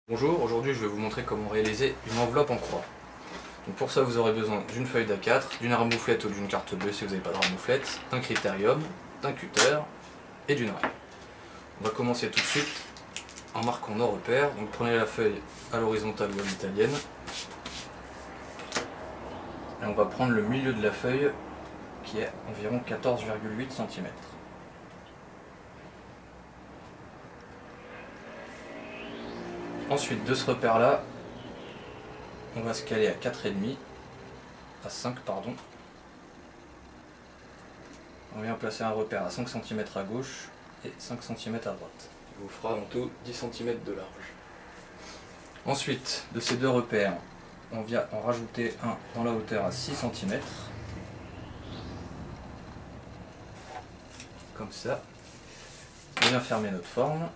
Bonjour, aujourd'hui je vais vous montrer comment réaliser une enveloppe en croix. Donc pour ça vous aurez besoin d'une feuille d'A4, d'une ramouflette ou d'une carte bleue si vous n'avez pas de ramouflette, d'un critérium, d'un cutter et d'une raie. On va commencer tout de suite en marquant nos repères. Donc prenez la feuille à l'horizontale ou à l'italienne. Et on va prendre le milieu de la feuille qui est environ 14,8 cm. Ensuite, de ce repère-là, on va se caler à 4,5, à 5 pardon. On vient placer un repère à 5 cm à gauche et 5 cm à droite. Il vous fera en tout 10 cm de large. Ensuite, de ces deux repères, on vient en rajouter un dans la hauteur à 6 cm. Comme ça. On vient fermer notre forme.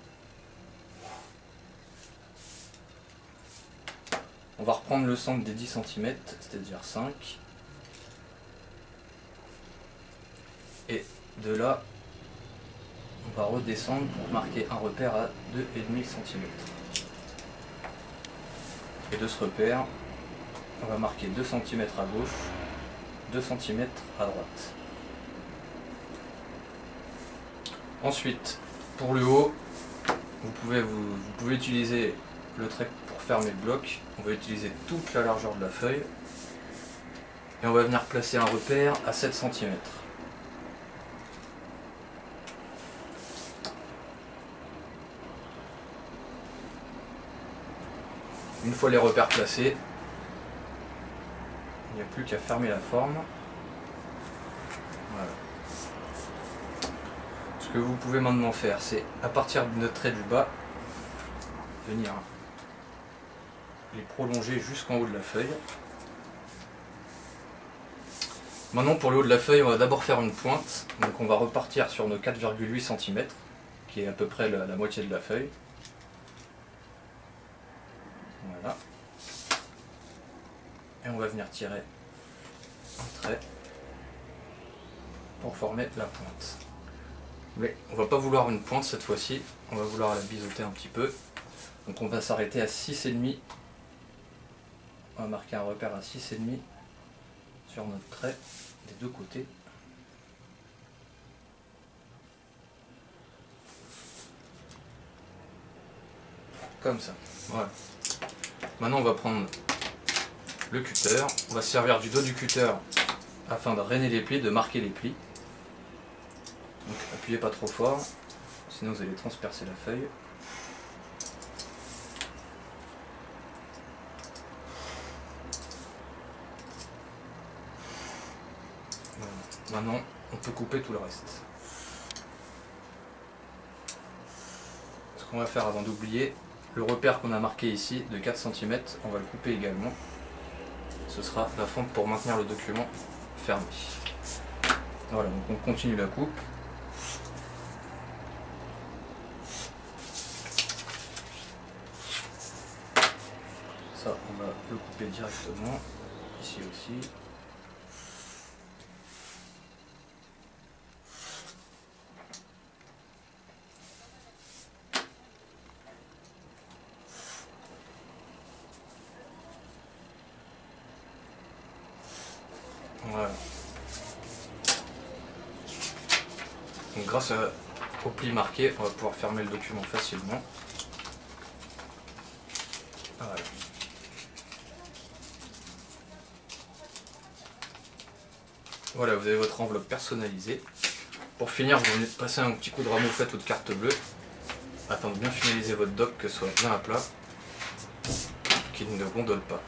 On va reprendre le centre des 10 cm, c'est-à-dire 5. Et de là, on va redescendre pour marquer un repère à 2,5 cm. Et de ce repère, on va marquer 2 cm à gauche, 2 cm à droite. Ensuite, pour le haut, vous pouvez utiliser le trait pour fermer le bloc. On va utiliser toute la largeur de la feuille et on va venir placer un repère à 7 cm. Une fois les repères placés, il n'y a plus qu'à fermer la forme. Voilà. Ce que vous pouvez maintenant faire, c'est à partir de notre trait du bas, venir les prolonger jusqu'en haut de la feuille. Maintenant pour le haut de la feuille, on va d'abord faire une pointe. Donc on va repartir sur nos 4,8 cm, qui est à peu près la moitié de la feuille. Voilà. Et on va venir tirer un trait pour former la pointe. Mais on va pas vouloir une pointe cette fois-ci, on va vouloir la biseauter un petit peu. Donc on va s'arrêter à 6,5. On va marquer un repère à 6,5 sur notre trait des deux côtés. Comme ça. Voilà. Maintenant on va prendre le cutter. On va se servir du dos du cutter afin de rainer les plis, de marquer les plis. Donc appuyez pas trop fort, sinon vous allez transpercer la feuille. Voilà. Maintenant, on peut couper tout le reste. Ce qu'on va faire avant d'oublier, le repère qu'on a marqué ici de 4 cm, on va le couper également. Ce sera la fente pour maintenir le document fermé. Voilà, donc on continue la coupe. Ça, on va le couper directement, ici aussi. Voilà. Donc grâce au pli marqué, on va pouvoir fermer le document facilement. Voilà. Voilà, vous avez votre enveloppe personnalisée. Pour finir, vous venez passer un petit coup de ramouflette ou de carte bleue afin de bien finaliser votre doc, que ce soit bien à plat, qu'il ne gondole pas.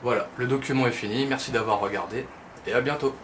Voilà, le document est fini, merci d'avoir regardé et à bientôt.